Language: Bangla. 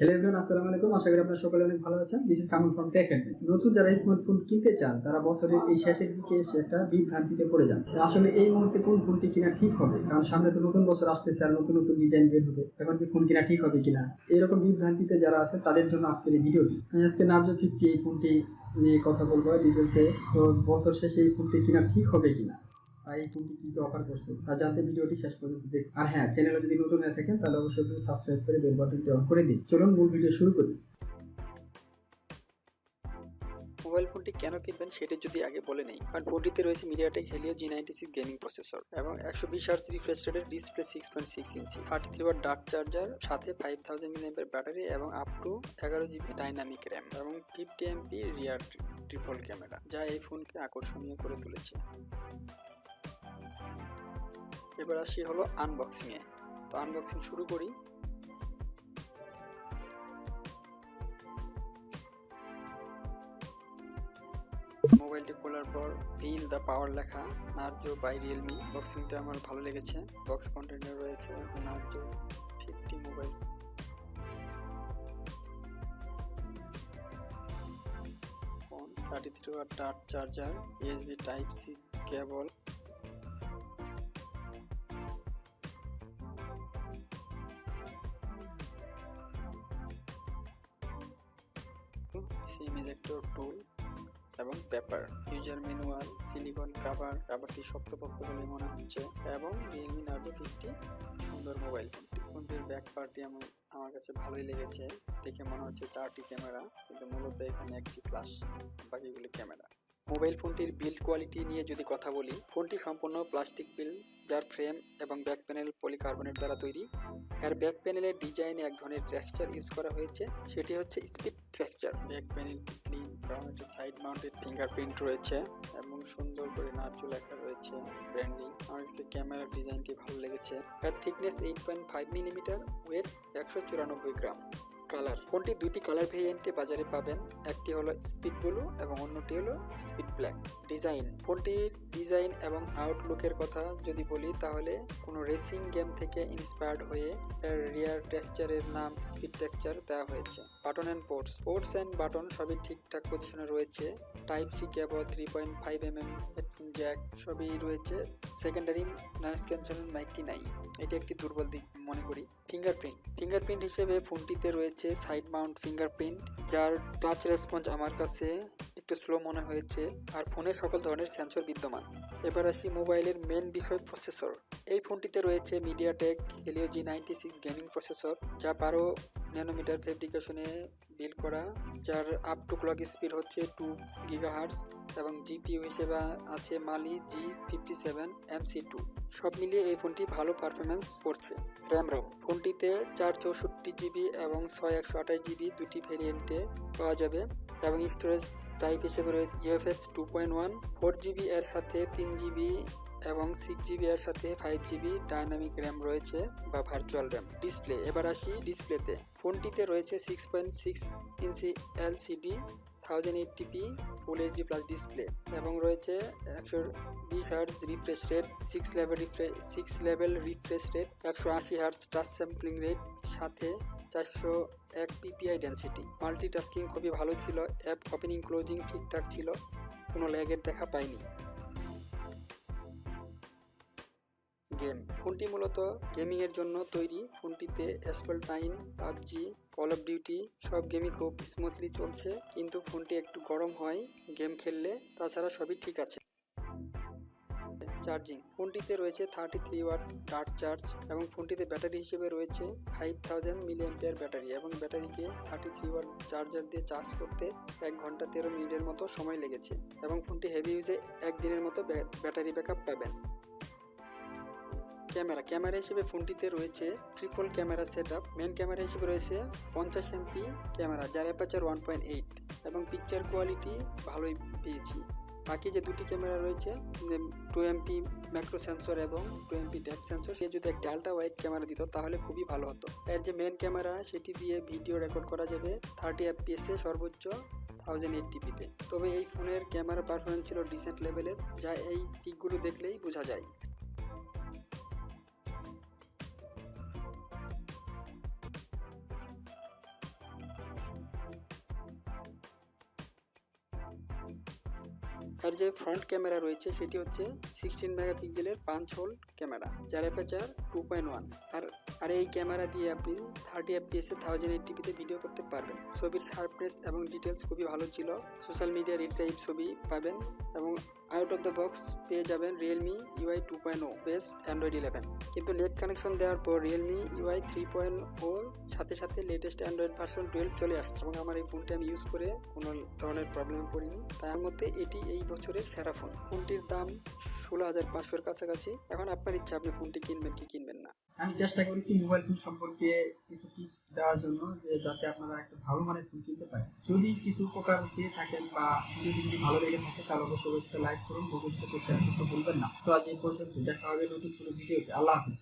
হ্যালো এভরিওয়ান, আসসালামু আলাইকুম। আশা করি আপনারা সকলে অনেক ভালো আছেন। This is come on from techheadman। নতুন যারা স্মার্টফোন কিনতে চান তারা বছরের এই শেষের দিকে এসে একটা বিভ্রান্তিতে পড়ে যান। আসলে এই মুহূর্তে কোন ফোনটি কিনা ঠিক হবে, কারণ সামনে তো নতুন বছর আসতেছে আর নতুন নতুন ডিজাইন বের হবে। এখন কি ফোন কিনা ঠিক হবে কিনা, এরকম বিভ্রান্তিতে যারা আছে তাদের জন্য আজকের এই ভিডিওটি। আমি আজকে নার্জো 50 এই ফোনটি নিয়ে কথা বলবো ডিটেলসে। তো বছর শেষে এই ফোনটি কিনা ঠিক হবে কিনা, এই ফোনটি কী কী অফার করছে তা জানতে ভিডিওটি শেষ পর্যন্ত দেখুন। আর হ্যাঁ, চ্যানেলে যদি নতুন হয়ে থাকেন তাহলে অবশ্যই সাবস্ক্রাইব করে বেল বাটনটি অন করে দিন। চলুন মূল ভিডিও শুরু করি। মোবাইল ফোনটি কেন কিনবেন সেটা যদি আগে বলে নেই, কারণ ফোনটিতে রয়েছে MediaTek Helio G96 gaming processor এবং 120 Hz রিফ্রেশ রেটের ডিসপ্লে, 6.6 ইঞ্চি 33W ডার্ক চার্জার, সাথে 5000 mAh ব্যাটারি এবং up to 11GB dynamic RAM এবং 50MP রিয়ার ট্রিপল ক্যামেরা, যা এই ফোনকে আকর্ষণীয় করে তুলেছে। এবার আসি হলো আনবক্সিংয়ে। তো আনবক্সিং শুরু করি। মোবাইলটি খোলার পর ফিল দ্য পাওয়ার লেখা, নার্জো বাই রিয়েলমি। বক্সিংটা আমার ভালো লেগেছে। বক্স কন্টেন্টে রয়েছে Narzo 50 mobile phone, 33W Dart charger, USB type C cable, SIM ejector tool এবং পেপার, ইউজার ম্যানুয়াল, সিলিকন কাভারটি শক্তপোক্ত বলে মনে হচ্ছে এবং রিয়েলমি নার্জো 50 সুন্দর মোবাইল ফোনটি। ফোনটির ব্যাক পার্টটি আমার কাছে ভালোই লেগেছে। দেখে মনে হচ্ছে 4টি ক্যামেরা, কিন্তু মূলত এখানে একটি ফ্ল্যাশ, বাকিগুলি ক্যামেরা। মোবাইল ফোনটির বিল্ড কোয়ালিটি নিয়ে যদি কথা বলি, ফোনটি সম্পূর্ণ প্লাস্টিক বিল্ড, যার ফ্রেম এবং ব্যাক প্যানেল পলিকার্বনেট দ্বারা তৈরি। এর ব্যাক প্যানেলের ডিজাইনে এক ধরনের টেক্সচার ইউজ করা হয়েছে, সেটি হচ্ছে স্পিড টেক্সচার। ব্যাক প্যানেলটি clean brown, side mounted fingerprint রয়েছে এবং সুন্দর করে নার্জো লেখা রয়েছে, ব্র্যান্ডিং। আমার কাছে ক্যামেরার ডিজাইনটি ভালো লেগেছে। এর থিকনেস 8.5 মিলিমিটার, ওয়েট 194 গ্রাম। কালার, ফোনটি দুটি কালার ভেরিয়েন্টে বাজারে পাবেন। একটি হলো স্পিড ব্লু এবং অন্যটি হলো স্পিড ব্ল্যাক। ডিজাইন, ফোনটির ডিজাইন এবং আউটলুকের কথা যদি বলি তাহলে কোনো রেসিং গেম থেকে ইন্সপায়ার্ড হয়ে এর রিয়ার টেক্সচারের নাম স্পিড টেক্সচার দেওয়া হয়েছে। Button and ports and button সবই ঠিকঠাক পজিশনে রয়েছে। Type C cable, 3.5mm headphone jack সবই রয়েছে। সেকেন্ডারি নয়েজ ক্যান্সেলিং মাইকটি নাই, এটি একটি দুর্বল দিক মনে করি। ফিঙ্গারপ্রিন্ট হিসেবে ফোনটিতে রয়েছে সাইড মাউন্ট ফিঙ্গারপ্রিন্ট, যার টাচ রেসপন্স আমার কাছে একটু স্লো মনে হয়েছে, আর ফোনে সকল ধরনের সেন্সর বিদ্যমান। এবার আসি মোবাইলের মেন বিষয়, প্রসেসর। এই ফোনটিতে রয়েছে MediaTek Helio G96 gaming processor, যা 12 ন্যানোমিটার ফেব্রিকেশনে বিল্ড করা, যার আপ টু ক্লক স্পিড হচ্ছে 2 GHz এবং জিপিইউ হিসেবে আছে মালি G57MC2। সব মিলিয়ে এই ফোনটি ভালো পারফরমেন্স করছে। র্যাম ফোনটিতে 464GB এবং 6128GB দুটি ভেরিয়েন্টে পাওয়া যাবে এবং স্টোরেজ টাইপ হিসেবে রয়েছে UFS 2.1, 4GB এর সাথে 3GB এবং 6GB এর সাথে 5GB ডাইনামিক র্যাম রয়েছে বা ভার্চুয়াল র্যাম। ডিসপ্লে, এবার আসি ডিসপ্লেতে। ফোনটিতে রয়েছে 6.6 ইঞ্চি LCD 1080p full HD plus display এবং রয়েছে 120 Hz refresh rate, 6 level refresh rate, 180 Hz touch sampling rate, সাথে 401 PPI ডেন্সিটি। মাল্টিটাস্কিং খুবই ভালো ছিল, অ্যাপ ওপেনিং ক্লোজিং ঠিকঠাক ছিল, কোনো ল্যাগের দেখা পাইনি। গেম, ফোনটি মূলত গেমিংয়ের জন্য তৈরি। ফোনটিতে Asphalt 9, PUBG, call of duty সব গেমই খুব স্মুথলি চলছে, কিন্তু ফোনটি একটু গরম হয় গেম খেললে, তাছাড়া সবই ঠিক আছে। চার্জিং, ফোনটিতে রয়েছে 33W ডার্ক চার্জ এবং ফোনটিতে ব্যাটারি হিসেবে রয়েছে 5000 mAh ব্যাটারি এবং ব্যাটারিকে 33W চার্জার দিয়ে চার্জ করতে 1 ঘন্টা 13 মিনিটের মতো সময় লেগেছে এবং ফোনটি হেভি ইউজে 1 দিনের মতো ব্যাটারি ব্যাকআপ পাবেন। ক্যামেরা হিসেবে ফোনটিতে রয়েছে triple camera setup. Main camera হিসেবে রয়েছে 50MP ক্যামেরা, যার অ্যাপারচার 1.8 এবং পিকচার কোয়ালিটি ভালোই পেয়েছি। বাকি যে দুটি ক্যামেরা রয়েছে 2MP ম্যাক্রো সেন্সর এবং 2MP ডেপথ সেন্সর, সে যদি একটা আল্ট্রা ওয়াইড ক্যামেরা দিত তাহলে খুবই ভালো হতো। এর যে মেন ক্যামেরা সেটি দিয়ে ভিডিও রেকর্ড করা যাবে 30 FPS এ, সর্বোচ্চ 1080pতে। তবে এই ফোনের ক্যামেরা পারফরমেন্স ছিল ডিসেন্ট লেভেলের, যা এই পিকগুলো দেখলেই বোঝা যায়। এর যে ফ্রন্ট ক্যামেরা রয়েছে সেটি হচ্ছে 16 মেগাপিক্সেলের পাঞ্চ হোল ক্যামেরা, যার অ্যাপারচার 2.1। আর এই ক্যামেরা দিয়ে আপনি 30 fps এ 1080p ভিডিও করতে পারবেন। ছবির শার্পনেস এবং ডিটেলস খুবই ভালো ছিল। সোশ্যাল মিডিয়া রিল টাইপ ছবি পাবেন এবং আউট অফ দ্য বক্স পেয়ে যাবেন Realme UI 2.0 বেস্ট অ্যান্ড্রয়েড 11। কিন্তু নেট কানেকশন দেওয়ার পর Realme UI 3.0 সাথে সাথে লেটেস্ট অ্যান্ড্রয়েড ভার্সন 12 চলে আসছে এবং আমার এই ফোনটি আমি ইউজ করে কোনো ধরনের প্রবলেমে পড়িনি। তার মধ্যে এটি এই বছরের সেরা ফোন। ফোনটির দাম 16,500-র কাছাকাছি। এখন আপনার ইচ্ছা আপনি ফোনটি কিনবেন কি কিনবেন না। আমি চেষ্টা করেছি মোবাইল ফোন সম্পর্কে কিছু টিপস দেওয়ার জন্য, যে যাতে আপনারা একটা ভালো মানের ফোন কিনতে পারেন। যদি কিছু উপকার পেয়ে থাকেন বা যদি ভালো লেগে থাকে তাহলে অবশ্যই লাইক করুন, বন্ধুদের সাথে শেয়ার করতে ভুলবেন না। সো আজ এই পর্যন্ত, দেখা হবে নতুন কোনো ভিডিওতে। আল্লাহ হাফিজ।